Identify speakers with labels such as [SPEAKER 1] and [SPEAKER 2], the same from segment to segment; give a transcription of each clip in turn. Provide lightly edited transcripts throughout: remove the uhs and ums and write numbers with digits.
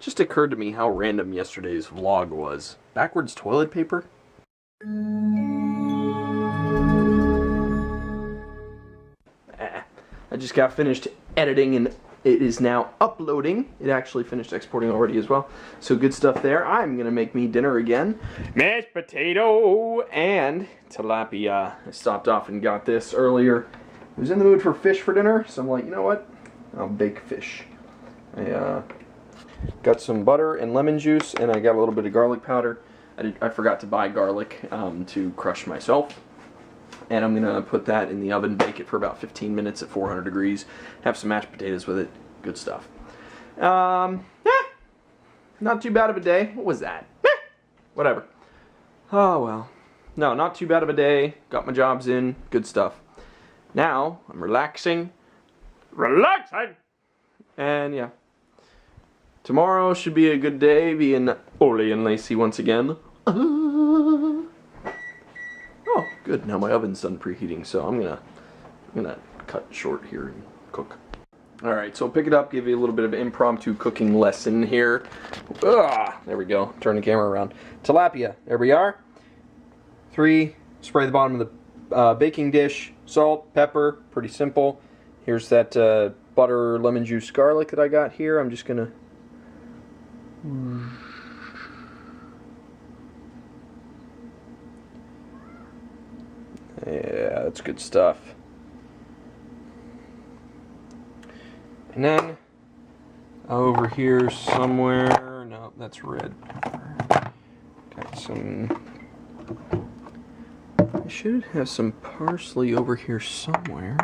[SPEAKER 1] Just occurred to me how random yesterday's vlog was. Backwards toilet paper? I just got finished editing and it is now uploading. It actually finished exporting already as well. So good stuff there. I'm gonna make me dinner again. Mashed potato and tilapia. I stopped off and got this earlier. I was in the mood for fish for dinner, so I'm like, you know what? I'll bake fish. I got some butter and lemon juice, and I got a little bit of garlic powder. I forgot to buy garlic to crush myself. And I'm going to put that in the oven, bake it for about 15 minutes at 400 degrees. Have some mashed potatoes with it. Good stuff. Not too bad of a day. What was that? Whatever. Oh, well. No, not too bad of a day. Got my jobs in. Good stuff. Now, I'm relaxing. Relaxing! And, yeah. Tomorrow should be a good day, being Ole and Lacey once again. Oh, good. Now my oven's done preheating, so I'm gonna cut short here and cook. All right, so I'll pick it up, give you a little bit of an impromptu cooking lesson here. There we go. Turn the camera around. Tilapia. There we are. 3. Spray the bottom of the baking dish. Salt, pepper. Pretty simple. Here's that butter, lemon juice, garlic that I got here. I'm just gonna. Yeah, that's good stuff. And then over here somewhere, no, that's red. Got some. I should have some parsley over here somewhere.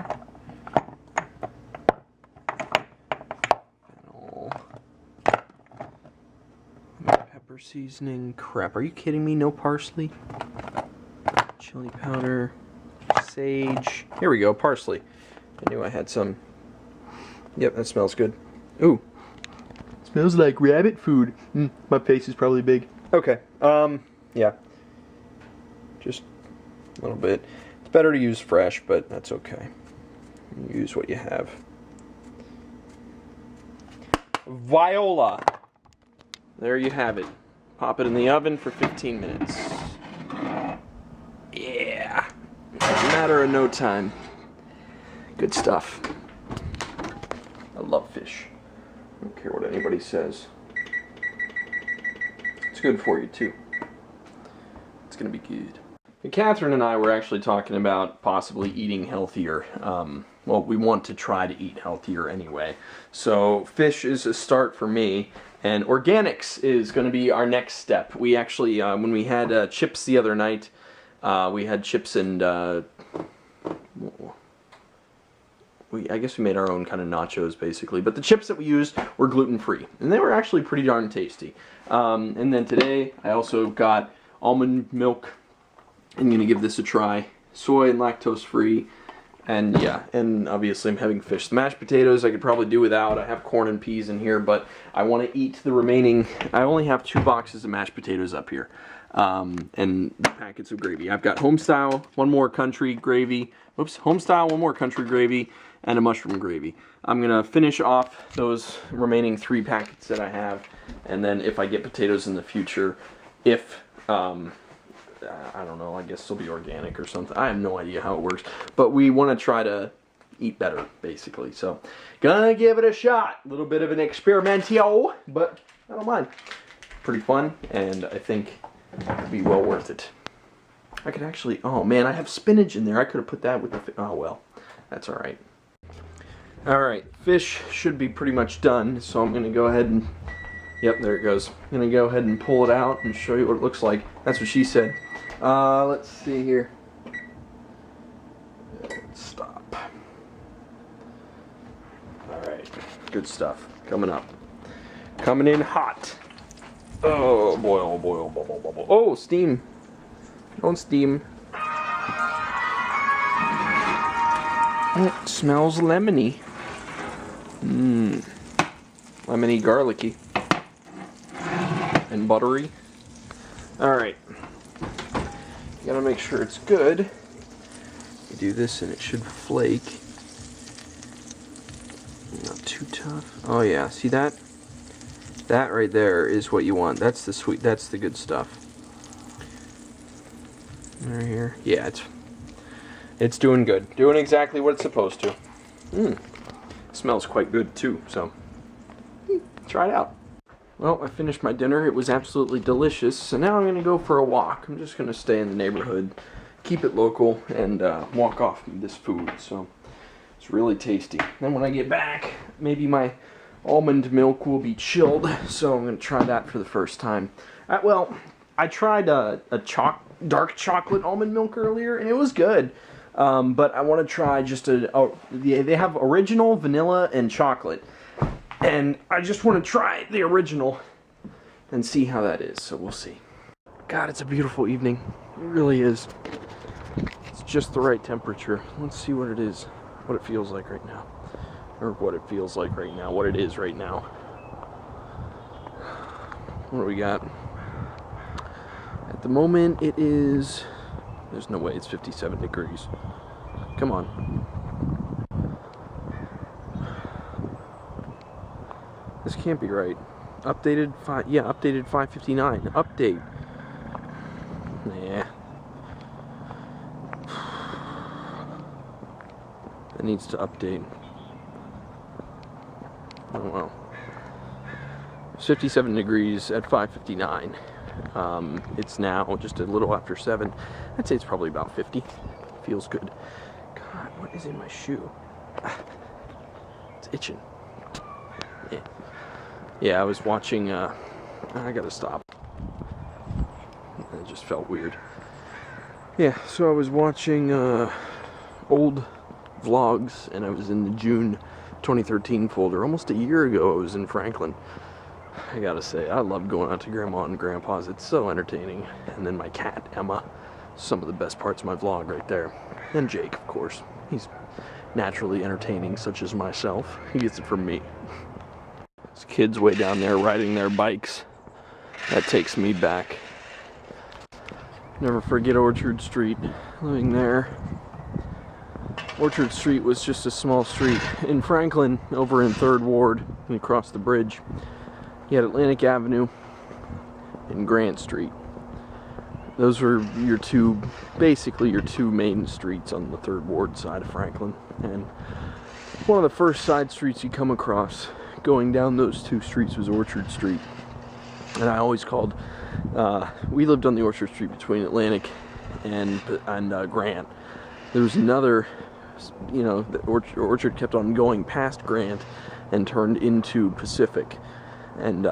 [SPEAKER 1] Pepper seasoning. Crap, are you kidding me? No parsley? Chili powder. Sage. Here we go, parsley. I knew I had some. Yep, that smells good. Ooh. Smells like rabbit food. My face is probably big. Okay, yeah. Just a little bit. It's better to use fresh, but that's okay. Use what you have. Viola. There you have it. Pop it in the oven for 15 minutes. Yeah. Matter of no time. Good stuff. I love fish. I don't care what anybody says. It's good for you too. It's gonna be good. And Catherine and I were actually talking about possibly eating healthier. Well, we want to try to eat healthier anyway. So fish is a start for me. And organics is going to be our next step. We actually, when we had chips the other night, we had chips and I guess we made our own kind of nachos basically. But the chips that we used were gluten-free, and they were actually pretty darn tasty. And then today I also got almond milk. I'm going to give this a try. Soy and lactose-free. And yeah, and obviously I'm having fish. The mashed potatoes I could probably do without. I have corn and peas in here, but I want to eat the remaining. I only have 2 boxes of mashed potatoes up here. And packets of gravy. I've got homestyle, 1 more country gravy. Oops, homestyle, 1 more country gravy, and a mushroom gravy. I'm going to finish off those remaining 3 packets that I have. And then if I get potatoes in the future, if... I don't know, I guess it'll be organic or something. I have no idea how it works. But we want to try to eat better, basically. So, gonna give it a shot. A little bit of an experimentio, but I don't mind. Pretty fun, and I think it'll be well worth it. I could actually, oh man, I have spinach in there. I could have put that with the, oh well, that's alright. Alright, fish should be pretty much done, so I'm gonna go ahead and, yep, there it goes. I'm gonna go ahead and pull it out and show you what it looks like. That's what she said. Let's see here. Let's stop. Alright, good stuff. Coming up. Coming in hot. Oh, boil, boil, boil, boil, boil. Oh, steam. Don't steam. It smells lemony. Lemony, garlicky. And buttery. Alright. You gotta make sure it's good. You do this and it should flake. Not too tough. Oh yeah, see that? That right there is what you want. That's the sweet, that's the good stuff. Right here. Yeah, it's doing good. Doing exactly what it's supposed to. Smells quite good too, so try it out. Well, I finished my dinner. It was absolutely delicious. So now I'm going to go for a walk. I'm just going to stay in the neighborhood, keep it local, and walk off this food. So it's really tasty. Then when I get back, maybe my almond milk will be chilled. So I'm going to try that for the first time. Well, I tried a dark chocolate almond milk earlier, and it was good. But I want to try just they have original, vanilla, and chocolate. And I just want to try the original and see how that is, so we'll see. God, it's a beautiful evening. It really is. It's just the right temperature. Let's see what it is, what it feels like right now. Or what it feels like right now, what it is right now. What do we got? At the moment, it is... There's no way it's 57 degrees. Come on. This can't be right. Updated 559. Update. Yeah. It needs to update. Oh well. It's 57 degrees at 5:59. It's now just a little after 7. I'd say it's probably about 50. Feels good. God, what is in my shoe? It's itching. Yeah. Yeah, I was watching, I gotta stop. It just felt weird. Yeah, so I was watching, old vlogs, and I was in the June 2013 folder. Almost a year ago, I was in Franklin. I gotta say, I love going out to Grandma and Grandpa's. It's so entertaining. And then my cat, Emma. Some of the best parts of my vlog right there. And Jake, of course. He's naturally entertaining, such as myself. He gets it from me. There's kids way down there riding their bikes. That takes me back. Never forget Orchard Street. Living there. Orchard Street was just a small street. In Franklin, over in 3rd Ward, and across the bridge, you had Atlantic Avenue and Grant Street. Those were your two, basically your two main streets on the 3rd Ward side of Franklin. And one of the first side streets you come across going down those two streets was Orchard Street. And I always called, we lived on the Orchard Street between Atlantic and Grant. There was another, you know, the Orchard kept on going past Grant and turned into Pacific. And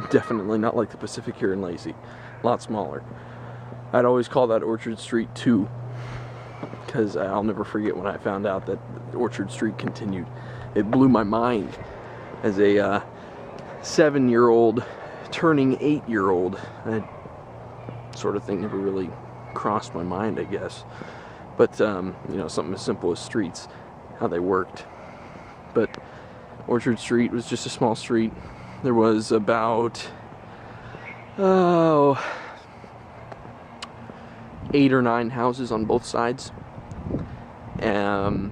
[SPEAKER 1] definitely not like the Pacific here in Lacey. A lot smaller. I'd always call that Orchard Street 2, because I'll never forget when I found out that Orchard Street continued. It blew my mind as a 7-year-old turning 8-year-old. That sort of thing never really crossed my mind, I guess. But you know, something as simple as streets, how they worked. But Orchard Street was just a small street. There was about 8 or 9 houses on both sides. When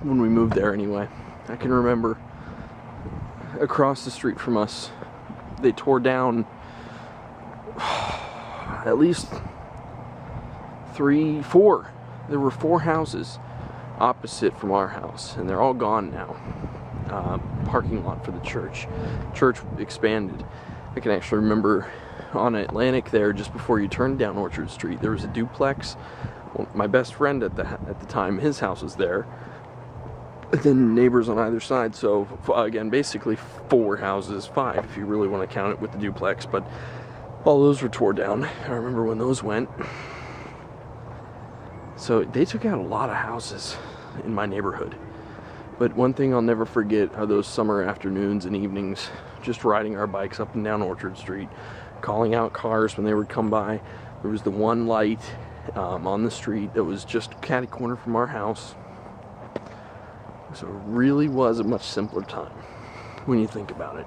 [SPEAKER 1] we moved there anyway. I can remember across the street from us, they tore down at least 3, 4. There were 4 houses opposite from our house, and they're all gone now. Parking lot for the church. Church expanded. I can actually remember on Atlantic there, just before you turned down Orchard Street, there was a duplex. Well, my best friend at the time, his house was there. And then neighbors on either side, so again, basically 4 houses, 5 if you really want to count it with the duplex, but all those were tore down. I remember when those went. So they took out a lot of houses in my neighborhood. But one thing I'll never forget are those summer afternoons and evenings, just riding our bikes up and down Orchard Street, calling out cars when they would come by. There was the one light on the street that was just catty corner from our house. So it really was a much simpler time when you think about it.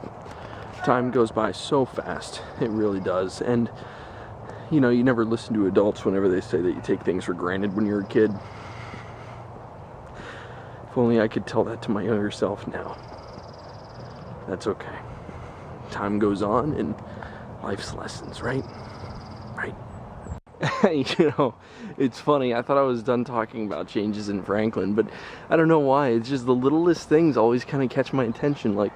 [SPEAKER 1] Time goes by so fast, it really does. And you know, you never listen to adults whenever they say that you take things for granted when you're a kid. If only I could tell that to my younger self now. that's okay. Time goes on and life's lessons, right? Right. You know, it's funny, I thought I was done talking about changes in Franklin, but I don't know why, it's just the littlest things always kind of catch my attention. Like,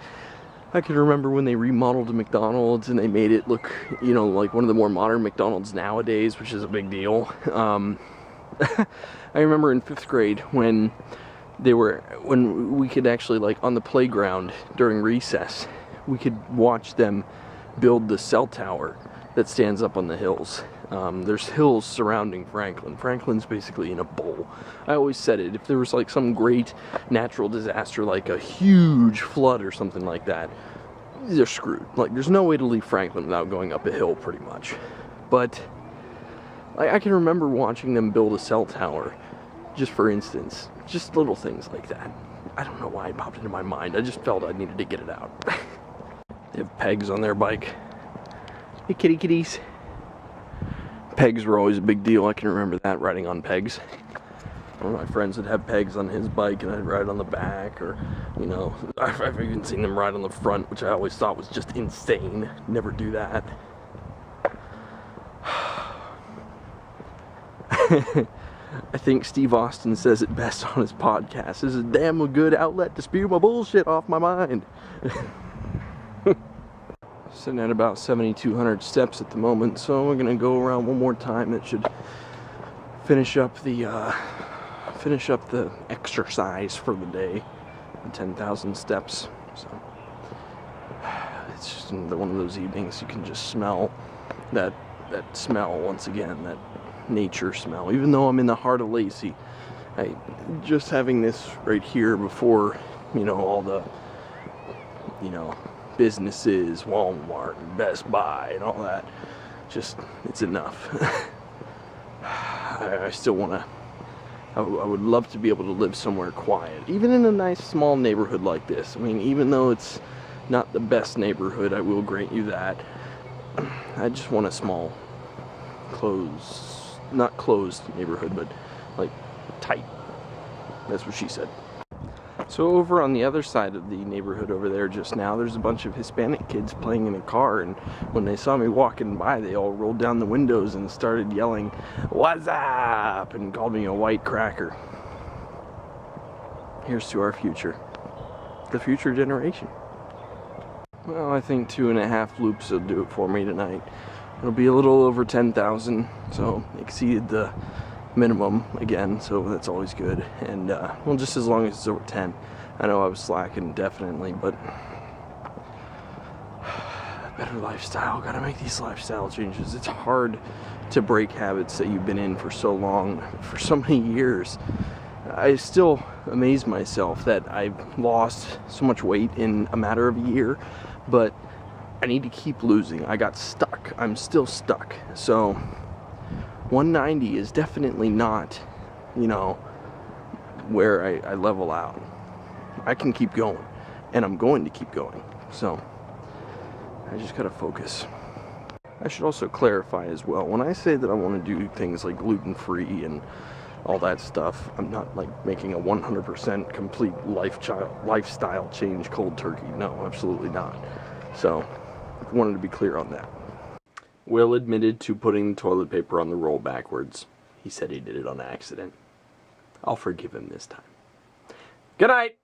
[SPEAKER 1] I can remember when they remodeled a McDonald's and they made it look, you know, like one of the more modern McDonald's nowadays, which is a big deal. I remember in 5th grade when we could actually, like, on the playground during recess, we could watch them build the cell tower that stands up on the hills. There's hills surrounding Franklin. Franklin's basically in a bowl. I always said it, if there was like some great natural disaster, like a huge flood or something like that, they're screwed. Like, there's no way to leave Franklin without going up a hill, pretty much. But I can remember watching them build a cell tower, just for instance. Just little things like that. I don't know why it popped into my mind. I just felt I needed to get it out. They have pegs on their bike. Hey, kitty kitties. Pegs were always a big deal. I can remember that, riding on pegs. One of my friends would have pegs on his bike and I'd ride on the back, or, you know, I've even seen them ride on the front, which I always thought was just insane. Never do that. I think Steve Austin says it best on his podcast. This is a damn good outlet to spew my bullshit off my mind. Sitting at about 7,200 steps at the moment, so we're gonna go around one more time. That should finish up the exercise for the day. 10,000 steps. So it's just one of those evenings you can just smell that smell once again, that nature smell. Even though I'm in the heart of Lacey, just having this right here before, you know, all the, you know, businesses, Walmart, and Best Buy, and all that, just, it's enough. I still want to, I would love to be able to live somewhere quiet, even in a nice small neighborhood like this. I mean, even though it's not the best neighborhood, I will grant you that. I just want a small, not closed neighborhood, but like tight. That's what she said. So over on the other side of the neighborhood over there just now, there's a bunch of Hispanic kids playing in a car, and when they saw me walking by, they all rolled down the windows and started yelling, "What's up?" and called me a white cracker. Here's to our future. The future generation. Well, I think 2.5 loops will do it for me tonight. It'll be a little over 10,000, so exceeded the minimum again, so that's always good. And well, just as long as it's over 10. I know I was slacking definitely, but better lifestyle. Gotta make these lifestyle changes. It's hard to break habits that you've been in for so long, for so many years. I still amaze myself that I've lost so much weight in a matter of a year, but I need to keep losing. I got stuck. I'm still stuck. So 190 is definitely not, you know, where I level out. I can keep going, and I'm going to keep going. So I just gotta focus. I should also clarify as well, when I say that I want to do things like gluten-free and all that stuff, I'm not like making a 100% complete lifestyle change cold turkey. No, absolutely not. So I wanted to be clear on that. Will admitted to putting the toilet paper on the roll backwards. He said he did it on accident. I'll forgive him this time. Good night!